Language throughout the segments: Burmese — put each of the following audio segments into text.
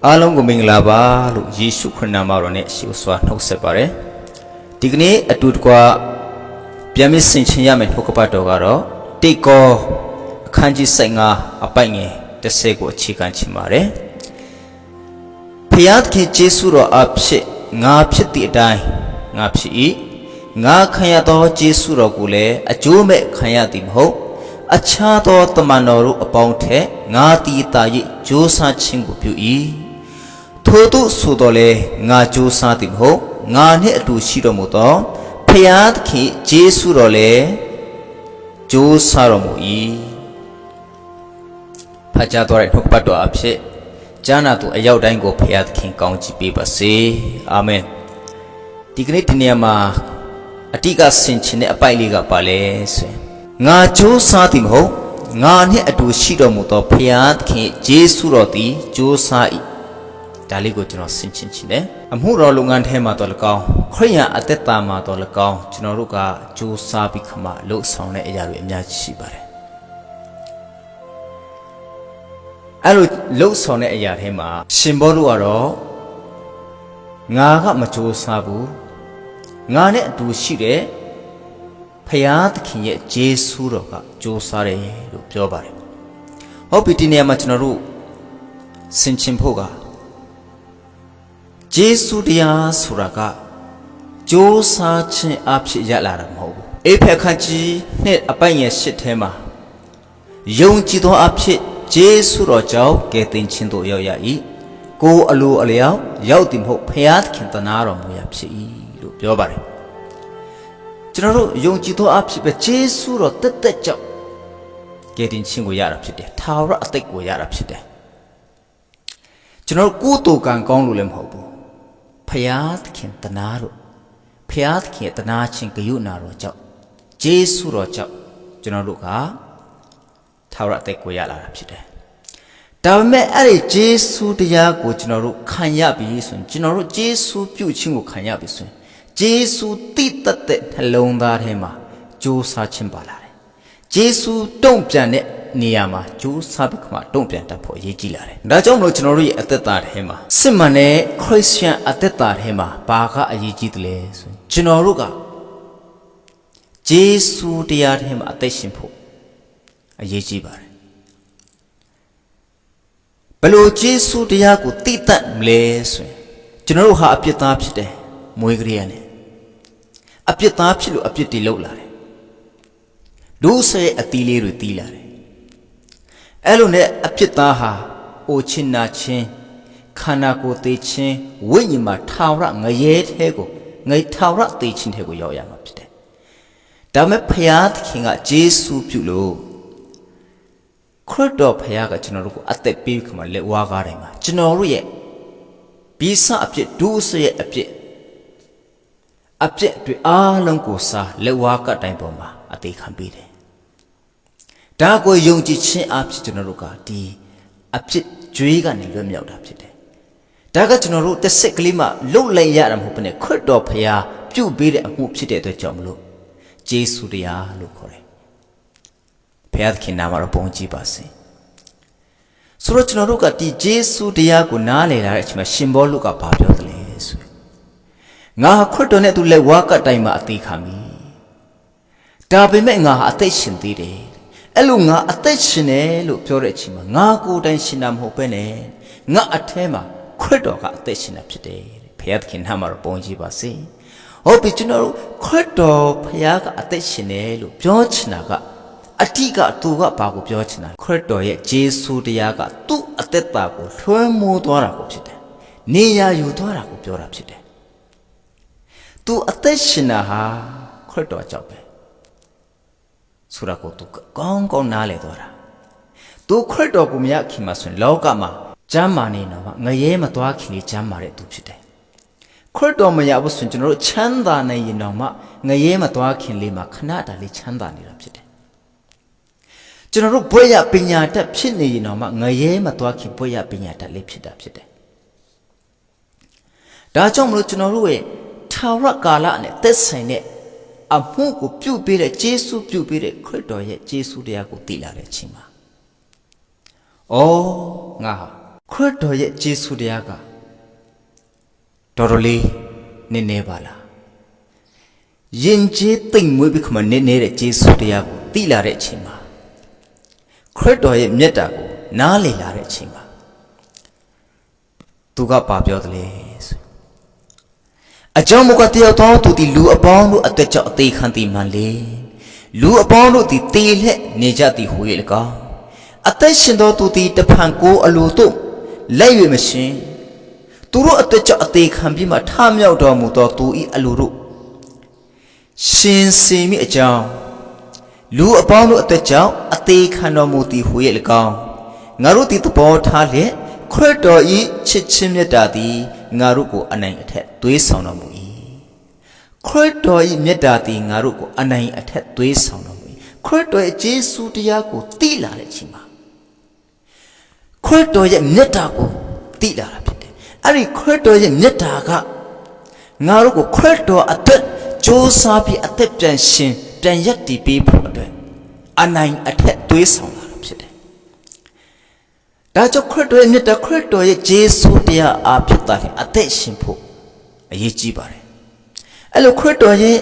အားလုံးကိုမင်္ဂလာပါလို့ယေရှုခရစ်နာမတော်နဲ့ရှိစွာနှုတ်ဆက်ပါတယ်ဒီကနေ့အတူတကွပြန်မဆင်ခြင်ရမယ့်နှုတ်ကပတ်တော်ကတော့တိတ်ကောအခန်းကြီး15အပိုက်ငယ်30ကိုအခြေခံခြင်းပါတယ်ဖျားသခင်ယေရှုတော်အဖြစ်ငါဖြစ်သည့်အတိုင်းငါဖြစ်၏ငါခံရသောယေရှုတော်ကိုလည်းအကျိုးမဲ့ခံရသည်မဟုတ်အခြားသောတမန်တော်တို့အပေါင်းထက်ငါတည်တာ၍ကြိုးစားခြင်းကိုပြု၏ထို့သို့ဆိုတော်လဲငါကြိုးစားသည်မဟုတ်ငါနှင့်အတူရှိတော်မူသောဖျားသခင်ယေရှုတော်လည်းကြိုးစားတော်မူ၏ဖတ်ကြားတော်တဲ့နှုတ်ပတ်တော်အဖြစ်ကြားနာသူအရောက်တိုင်းကိုဖျားသခင်ကောင်းချီးပေးပါစေအာမင်ဒီကနေ့ဒီနေရာမှာအတိကဆင်ခြင်တဲ့အပိုက်လေးကပါလဲဆိုရင်ငါကြိုးစားသည်မဟုတ်ငါနှင့်အတူရှိတော်မူသောဖျားသခင်ယေရှုတော်သည်ကြိုးစား၏ဒါလေးကိုကျွန်တော်ဆင်ခြင်ခြင်းတယ်အမှုတော်လုပ်ငန်းထဲမှာတော့၎င်းခရိယာအသက်တာမှာတော့၎င်းကျွန်တော်တို့ကကြိုးစားပြီးခမလှုပ်ဆောင်တဲ့အရာတွေအများကြီးရှိပါတယ်အဲ့လိုလှုပ်ဆောင်တဲ့အရာထဲမှာရှင်ဘောတို့ကတော့ငါကမကြိုးစားဘူးငါနဲ့အတူရှိတဲ့ဖျားသခင်ရဲ့ယေရှုတော်ကကြိုးစားတယ်လို့ပြောပါတယ်ဟုတ်ပြီဒီနေရာမှာကျွန်တော်တို့ဆင်ခြင်ဖို့ကယေရှုတရားဆိုတာကကြိုးစားခြင်းအဖြစ်ရလာတာမဟုတ်ဘူးအေဖက်ခန်းကြီးနှစ်အပိုင်ငယ်ရှစ်ထဲမှာယုံကြည်သောအဖြစ်ယေရှုတော်ကြောင့်ကယ်တင်ခြင်းတို့ရောက်ရ၏ကိုယ်အလိုအလျောက်ရောက်သည်မဟုတ်ဖျားသခင်တနာတော်မူရာဖြစ်၏လို့ပြောပါတယ်ကျွန်တော်တို့ယုံကြည်သောအဖြစ်ပဲယေရှုတော်တက်တက်ကြောင့်ကယ်တင်ခြင်းကိုရတာဖြစ်တယ်ထာဝရအသက်ကိုရတာဖြစ်တယ်ကျွန်တော်ကိုယ်တူကံကောင်းလို့လည်းမဟုတ်ဘူးဖျားသခင်တနာတော်ဖျားသခင်တနာခြင်းဂရုဏာတော်ကြောင့်ယေရှုတော်ကြောင့်ကျွန်တော်တို့ကထာဝရအသက်ကိုရလာတာဖြစ်တယ်ဒါပေမဲ့အဲ့ဒီယေရှုတရားကိုကျွန်တော်တို့ခံရပြီဆိုရင်ကျွန်တော်တို့ယေရှုပြုခြင်းကိုခံရပြီဆိုရင်ယေရှုတိတတ်တဲ့နှလုံးသားထဲမှာကြိုးစားခြင်းပါလာတယ်ယေရှုတုံ့ပြန်တဲ့နေရာမှာကြိုးစားပြီးခါတုံ့ပြန်တတ်ဖို့အရေးကြီးလာတယ်ဒါကြောင့်မလို့ကျွန်တော်တို့ရဲ့အသက်တာထဲမှာစစ်မှန်တဲ့ခရစ်ယာန်အသက်တာထဲမှာဘာကအရေးကြီးတယ်လဲဆိုရင်ကျွန်တော်တို့ကယေရှုတရားထဲမှာအသက်ရှင်ဖို့အရေးကြီးပါတယ်ဘယ်လိုယေရှုတရားကိုသိတတ်မလဲဆိုရင်ကျွန်တော်တို့ဟာအပြစ်သားဖြစ်တယ်မွေးကလေးရနဲ့အပြစ်သားဖြစ်လို့အပြစ်တွေလောက်လာတယ်ဒုစရိုက်အသီးလေးတွေတီးလာတယ်အဲ့လိုနဲ့အပြစ်သားဟာအိုချင်းနာချင်းခန္ဓာကိုယ်သေးချင်းဝိညာဉ်မှာထာဝရငရဲထဲကိုထာဝရသေခြင်းထဲကိုရောက်ရမှာဖြစ်တယ်ဒါမဲ့ဖျားသခင်ကယေရှုပြုလို့ခရစ်တော်ဖျားကကျွန်တော်တို့ကိုအသက်ပေးခါမှာလက်ဝါးကားတိုင်းမှာကျွန်တော်တို့ရဲ့ဘိစအပြစ်ဒုစရိုက်အပြစ်တွေအားလုံးကိုစားလက်ဝါးကတိုင်းပေါ်မှာအသေးခံပေးတယ်ဒါကိုယုံကြည်ခြင်းအဖြစ်ကျွန်တော်တို့ကဒီအဖြစ်ကြွေးကနေလွတ်မြောက်တာဖြစ်တယ်ဒါကကျွန်တော်တို့တစ်စက်ကလေးမှလှုပ်လိုက်ရတာမဟုတ်ဘဲနဲ့ခရစ်တော်ဖျားပြုတ်ပေးတဲ့အမှုဖြစ်တဲ့အတွက်ကြောင့်မလို့ယေရှုတရားလို့ခေါ်တယ်ဖျားသခင်နာမတော်ဘုန်းကြီးပါစေဆိုတော့ကျွန်တော်တို့ကဒီယေရှုတရားကိုနားလည်လာတဲ့အချိန်မှာရှင်ဘောလုကဘာပြောသလဲဆိုငါခရစ်တော်နဲ့သူလက်ဝါးကတိုင်မှာအသေးခံပြီဒါပေမဲ့ငါဟာအသက်ရှင်သေးတယ်အဲ့လိုငါအသက်ရှင်တယ်လို့ပြောတဲ့အချိန်မှာငါကိုယ်တိုင်ရှင်တာမဟုတ်ပဲနဲ့ငါအထဲမှာခရစ်တော်ကအသက်ရှင်တာဖြစ်တယ်ဘုရားသခင်နာမတော်ဘုန်းကြီးပါစေဟုတ်ပြီကျွန်တော်တို့ခရစ်တော်ဘုရားကအသက်ရှင်တယ်လို့ပြောချင်တာကအတိကသူကဘာကိုပြောချင်တာခရစ်တော်ရဲ့ယေရှုတရားကသူ့အသက်တာကိုလွှမ်းမိုးသွားတာကိုဖြစ်တယ်နေရာယူသွားတာကိုပြောတာဖြစ်တယ်သူအသက်ရှင်တာဟာခရစ်တော်ကြောင့်ပဲဆိုတာကိုသူကောင်းကောင်းနားလည်သွားတာသူခရစ်တော်ကိုမရခင်မှာဆိုရင်လောကမှာကျမ်းမာနေတော့ငရဲမသွားခင်လေးကျမ်းမာတဲ့သူဖြစ်တယ်ခရစ်တော်မရဘူးဆိုရင်ကျွန်တော်တို့ချမ်းသာနေရင်တော့မှငရဲမသွားခင်လေးမှာခဏတာလေးချမ်းသာနေတာဖြစ်တယ်ကျွန်တော်တို့ဘွဲ့ရပညာတတ်ဖြစ်နေရင်တော့မှငရဲမသွားခင်ဘွဲ့ရပညာတတ်လေးဖြစ်တာဖြစ်တယ်ဒါကြောင့်မလို့ကျွန်တော်တို့ရဲ့ထာဝရကာလနဲ့သက်ဆိုင်တဲ့အမှုကိုပြုပေးတဲ့ယေရှုပြုပေးတဲ့ခရစ်တော်ရဲ့ယေရှုတရားကိုသိလာတဲ့အချိန်မှာဩငါဟာ ခရစ်တော်ရဲ့ယေရှုတရားကတော်တော်လေးနည်းနည်းပါလားယဉ်ကျေးသိမ့်မွေးပြီးခမနည်းနည်းတဲ့ယေရှုတရားကိုသိလာတဲ့အချိန်မှာခရစ်တော်ရဲ့မြတ်တာကိုနားလည်လာတဲ့အချိန်မှာသူကပါပြောတယ်လေဆိုအကြောင်းမူကားတယောက်သောသူသည်လူအပေါင်းတို့အသက်ကြောင့်အသေးခံသည်မှန်လေလူအပေါင်းတို့သည်တေလျက်နေကြသည်ဟူ၍၎င်းအသက်ရှင်သောသူသည်တဖန်ကိုအလိုတို့လက်၍မရှင်သူတို့အသက်ကြောင့်အသေးခံပြီးမှထမြောက်တော်မူသောသူ၏အလိုတို့ရှင်စေမိအကြောင်းလူအပေါင်းတို့အသက်ကြောင့်အသေးခံတော်မူသည်ဟူ၍၎င်းငါတို့သည်သဘောထားလျက်ခရစ်တော်၏ချစ်ချင်းမြတ်တာသည်ငါတို့ကိုအနိုင်အထက်သွေးဆောင်တော်မူ၏ခရစ်တော်၏မြတ်တာသည်ငါတို့ကိုအနိုင်အထက်သွေးဆောင်တော်မူ၏ခရစ်တော်ရဲ့ယေရှုတရားကိုသိလာတဲ့အချိန်မှာခရစ်တော်ရဲ့မြတ်တာကိုသိလာတာဖြစ်တယ်အဲ့ဒီခရစ်တော်ရဲ့မြတ်တာကငါတို့ကိုခရစ်တော်အသက်ကြိုးစားပြီးအသက်ပြန်ရှင်ပြန်ရက်တည်ပေးဖို့အတွက်အနိုင်အထက်သွေးဆောင်လာတာဖြစ်တယ်ဒါကြောင့်ခရစ်တော်ရဲ့မြတ်တာခရစ်တော်ရဲ့ယေရှုတရားအားဖြင့်တာလေအသက်ရှင်ဖို့အရေးကြီးပါတယ်အဲ့လိုခရစ်တော်ရဲ့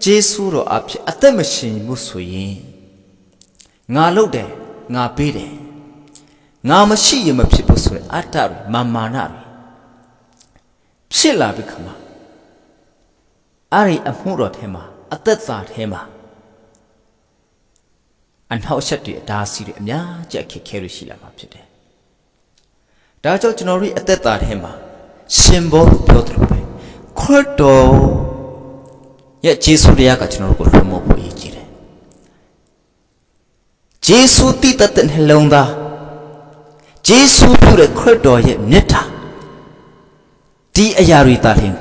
ယေရှုတော်အားဖြင့်အသက်မရှင်မှုဆိုရင်ငါလုပ်တယ်ငါပေးတယ်ငါမရှိရင်မဖြစ်ဘူးဆိုရင်အတ္တတွေမာနတွေဖြစ်လာပြီခမအဲ့ဒီအမှုတော်ထဲမှာအသက်သာထဲမှာအနှောက်အယှက်တွေအတားအဆီးတွေအများကြီးအခက်ခဲတွေရှိလာမှာဖြစ်တယ်ဒါကြောင့်ကျွန်တော်တို့အသက်သာထဲမှာရှင်ဘောလို့ပြောတယ်ပဲခရစ်တော်ရဲ့ယေရှုတရားကကျွန်တော်တို့ကိုလွှမ်းမိုးဖို့ရည်ကြီးတယ်ယေရှုတည်တဲ့နှလုံးသားယေရှုပြုတဲ့ခရစ်တော်ရဲ့မြတ်တာဒီအရာတွေတာလင်း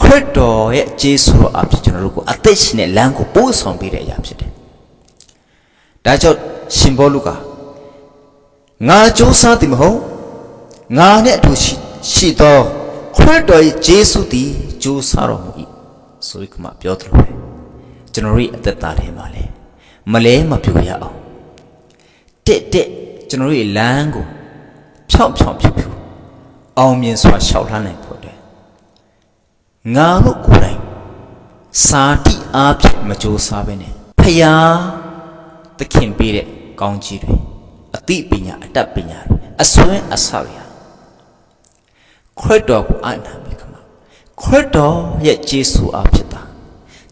ခရစ်တော်ရဲ့ယေရှုတော်အဖြစ်ကျွန်တော်တို့ကိုအသက်ရှင်တဲ့လမ်းကိုပို့ဆောင်ပေးတဲ့အရာဖြစ်တယ်ဒါကြောင့်ရှင်ဘောလူကငါကြိုးစားသည်မဟုတ်ငါနဲ့အတူရှိသောခရစ်တော်ရဲ့ယေရှုသည်ကြိုးစားတော်မူ၏ဆိုပြီးခမပြောတယ်လို့ပဲကျွန်တော်တို့အသက်တာထဲမှာလဲမလဲမပြိုရအောင်တက်ကျွန်တော်တို့ရဲ့လမ်းကိုဖြောင်းဖြူအောင်မြင်စွာရှောက်လှမ်းနိုင်ဖို့အတွက်ငါတို့ကိုယ်တိုင်စာတိအားဖြင့်မကြိုးစားဘဲနဲ့ဖယားသခင်ပေးတဲ့ကောင်းကြီးတွေအသိပညာအတတ်ပညာတွေအစွမ်းအစတွေခရစ်တော်ကိုအားနာမိခမခရစ်တော်ရဲ့ယေရှုအားဖြင့်တာ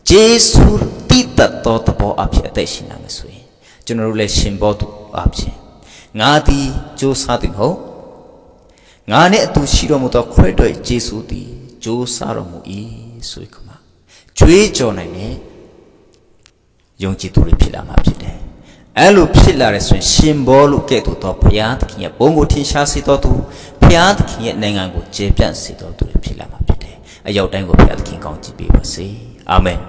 ယေရှုတည်တတ်သောသဘောအားဖြင့်အသက်ရှင်နိုင်မယ်ဆိုရင်ကျွန်တော်တို့လည်းရှင်ဘောသူအားဖြင့်ငါသည်ကြိုးစားသည်မဟုတ်ငါနဲ့အတူရှိတော်မူသောခရစ်တော်ရဲ့ယေရှုသည်ကြိုးစားတော်မူ၏ဆိုခမကြွေးကြော်နိုင်တဲ့ယုံကြည်သူတွေဖြစ်လာမှာဖြစ်တယ်အဲ့လိုဖြစ်လာတဲ့ဆိုရင်ရှင်ဘောလို့ကဲ့သို့သောဘုရားသခင်ရဲ့ဘုန်းကိုထင်ရှားစေတော်သူဘုရားသခင်ရဲ့နိုင်ငံကိုကျေပြန့်စေတော်သူတွေဖြစ်လာမှာဖြစ်တယ်အရောက်တိုင်းကိုဘုရားသခင်ကောင်းချီးပေးပါစေအာမင်